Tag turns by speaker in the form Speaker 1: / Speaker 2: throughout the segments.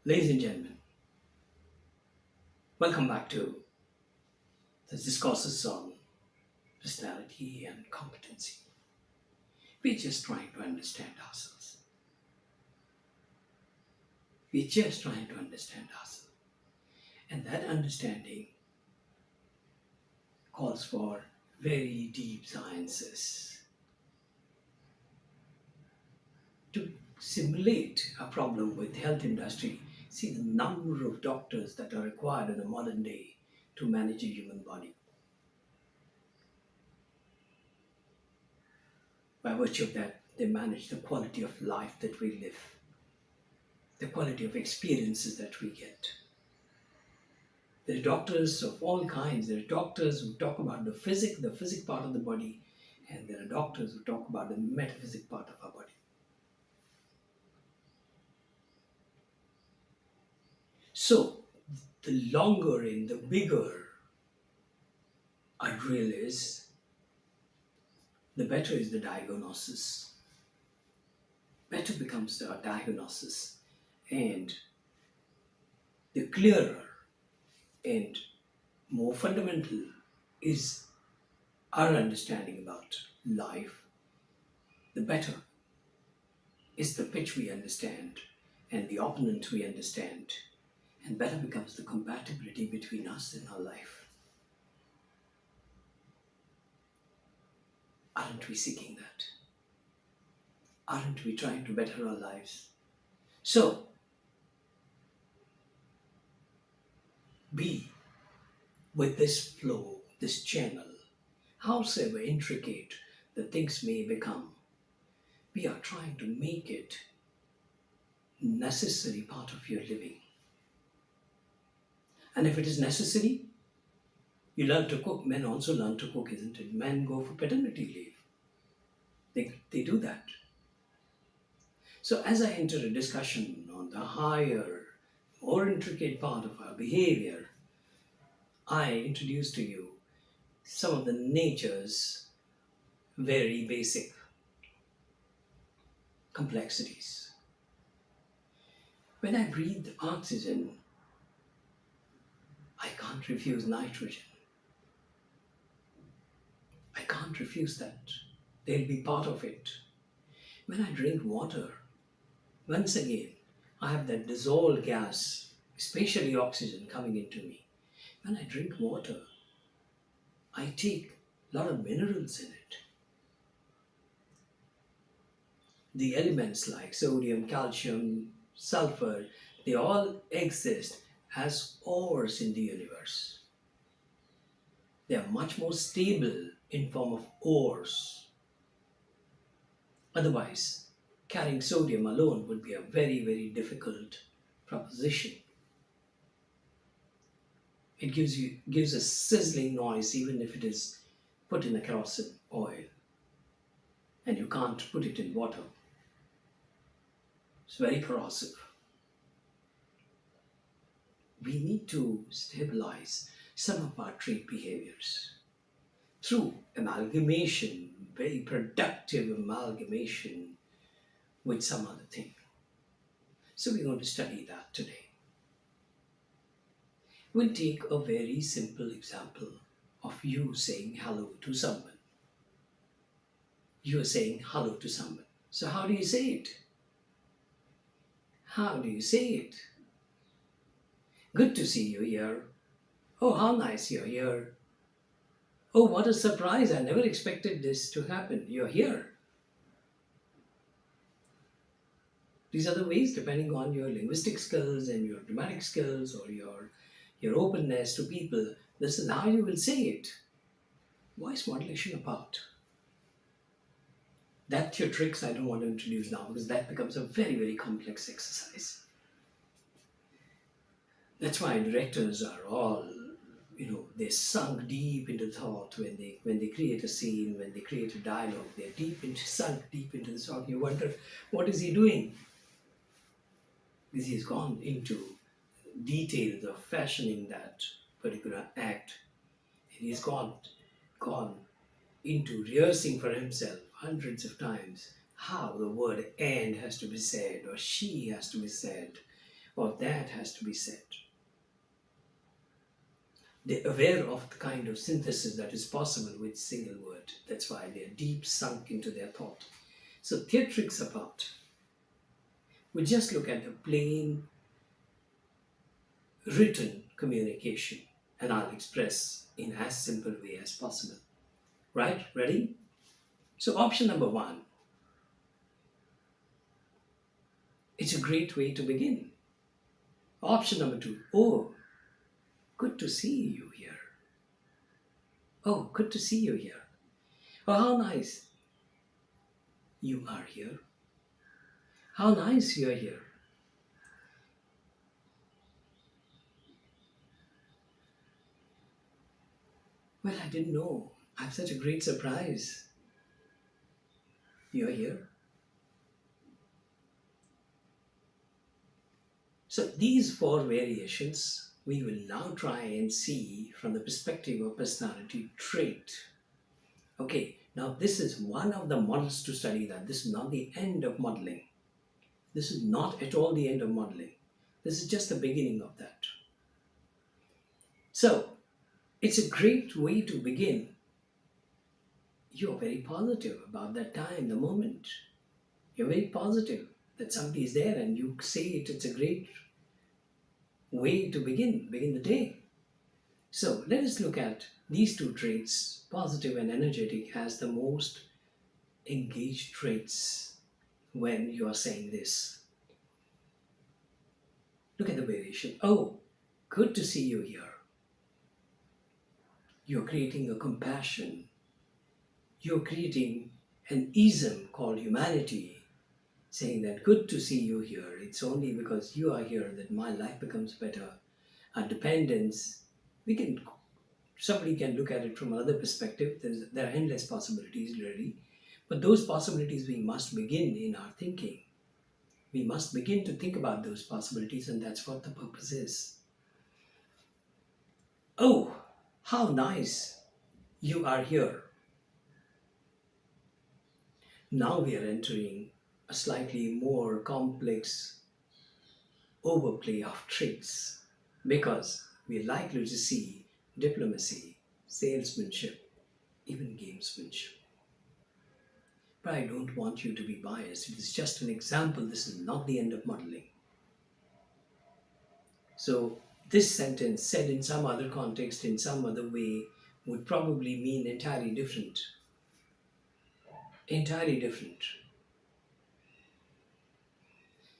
Speaker 1: Ladies and gentlemen, welcome back to the discourses on personality and competency. We're just trying to understand ourselves. We're just trying to understand ourselves. And that understanding calls for very deep sciences to simulate a problem with health industry. See the number of doctors that are required in the modern day to manage a human body. By virtue of that, they manage the quality of life that we live, the quality of experiences that we get. There are doctors of all kinds. There are doctors who talk about the physic part of the body, and there are doctors who talk about the metaphysic part of our body. So, the longer and the bigger a drill is, the better is the diagnosis. Better becomes the diagnosis, and the clearer and more fundamental is our understanding about life, the better is the pitch we understand and the opponent we understand, and better becomes the compatibility between us and our life. Aren't we seeking that? Aren't we trying to better our lives? So, be with this flow, this channel, howsoever intricate the things may become, we are trying to make it necessary part of your living. And if it is necessary, you learn to cook. Men also learn to cook, isn't it? Men go for paternity leave. They do that. So as I enter a discussion on the higher, more intricate part of our behavior, I introduce to you some of the nature's very basic complexities. When I breathe oxygen, I can't refuse nitrogen. I can't refuse that. They'll be part of it. When I drink water, once again, I have that dissolved gas, especially oxygen, coming into me. When I drink water, I take a lot of minerals in it. The elements like sodium, calcium, sulfur, they all exist as ores in the universe. They are much more stable in form of ores. Otherwise, carrying sodium alone would be a very, very difficult proposition. It gives a sizzling noise even if it is put in a kerosene oil, and you can't put it in water. It's very corrosive. We need to stabilize some of our trait behaviors through amalgamation, very productive amalgamation with some other thing. So we're going to study that today. We'll take a very simple example of you saying hello to someone. You are saying hello to someone. So how do you say it? How do you say it? Good to see you here. Oh, how nice you're here. Oh, what a surprise. I never expected this to happen. You're here. These are the ways, depending on your linguistic skills and your dramatic skills or your openness to people, this is how you will say it. Voice modulation apart. That's your tricks I don't want to introduce now because that becomes a very, very complex exercise. That's why directors are all, they're sunk deep into thought when they create a scene, when they create a dialogue. They're sunk deep into the thought. You wonder, what is he doing? Because he's gone into details of fashioning that particular act, and he's gone into rehearsing for himself hundreds of times how the word and has to be said or she has to be said, or that has to be said. They're aware of the kind of synthesis that is possible with single word. That's why they're deep sunk into their thought. So theatrics apart, we just look at the plain written communication, and I'll express in as simple way as possible. Right? Ready? So option number one, it's a great way to begin. Option number two, oh, good to see you here. Oh, good to see you here. Oh, how nice you are here. How nice you're here. Well, I didn't know. I'm such a great surprise. You're here. So these four variations we will now try and see from the perspective of personality trait. Okay, now this is one of the models to study that. This is not the end of modeling. This is not at all the end of modeling. This is just the beginning of that. So it's a great way to begin. You're very positive about that time, the moment. You're very positive that somebody is there and you say it. It's a great way to begin the day. So let us look at these two traits, positive and energetic, as the most engaged traits when you are saying this. Look at the variation. Oh, good to see you here. You're creating a compassion. You're creating an ism called humanity, saying that good to see you here. It's only because you are here that my life becomes better. Our dependence, somebody can look at it from another perspective. There are endless possibilities really. But those possibilities we must begin in our thinking. We must begin to think about those possibilities, and that's what the purpose is. Oh, how nice you are here. Now we are entering a slightly more complex overplay of traits because we're likely to see diplomacy, salesmanship, even gamesmanship. But I don't want you to be biased. It is just an example. This is not the end of modeling. So this sentence said in some other context, in some other way, would probably mean entirely different. Entirely different.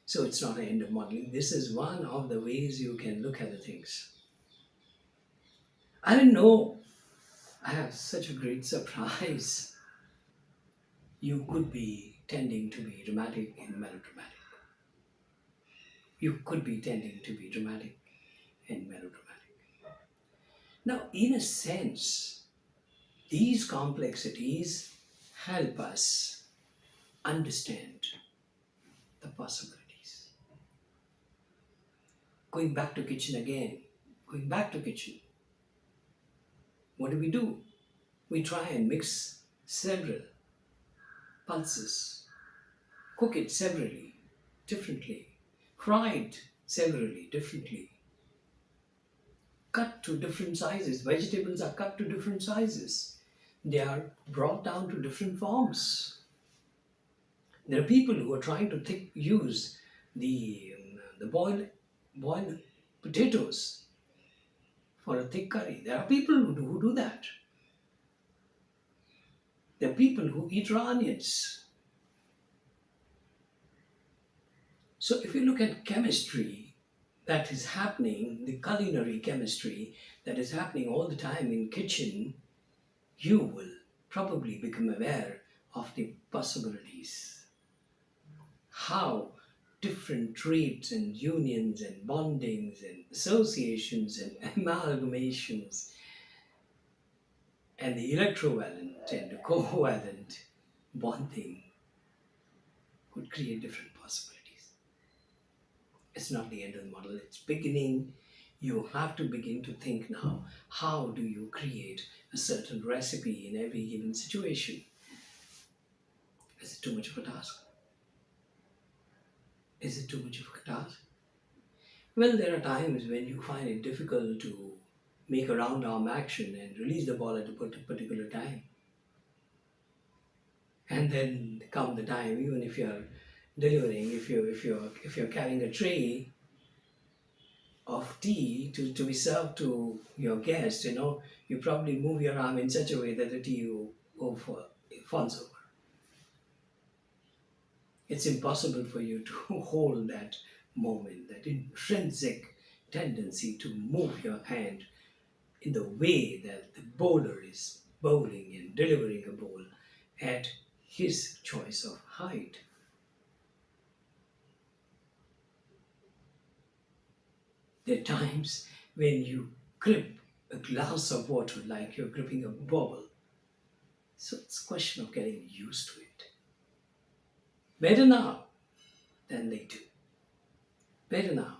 Speaker 1: So it's not an end of modeling. This is one of the ways you can look at the things. I didn't know. I have such a great surprise. You could be tending to be dramatic and melodramatic. You could be tending to be dramatic and melodramatic. Now, in a sense, these complexities help us understand the possibilities. Going back to kitchen again, going back to kitchen. What do? We try and mix several pulses, cook it severally, differently, fry it severally, differently, cut to different sizes. Vegetables are cut to different sizes. They are brought down to different forms. There are people who are trying to use the boiled potatoes for a thick curry. There are people who do that. There are people who eat raw onions. So if you look at chemistry that is happening, the culinary chemistry that is happening all the time in kitchen, you will probably become aware of the possibilities. How different traits and unions and bondings and associations and amalgamations and the electrovalent and the covalent bonding could create different possibilities. It's not the end of the model, it's beginning. You have to begin to think now, how do you create a certain recipe in every given situation? Is it too much of a task? Is it too much of a task? Well, there are times when you find it difficult to make a round arm action and release the ball at a particular time. And then come the time, even if you're delivering, if you're carrying a tray of tea to be served to your guest, you probably move your arm in such a way that the tea falls over. It's impossible for you to hold that moment, that intrinsic tendency to move your hand in the way that the bowler is bowling and delivering a ball at his choice of height. There are times when you grip a glass of water like you're gripping a bubble. So it's a question of getting used to it. Better now than later. Better now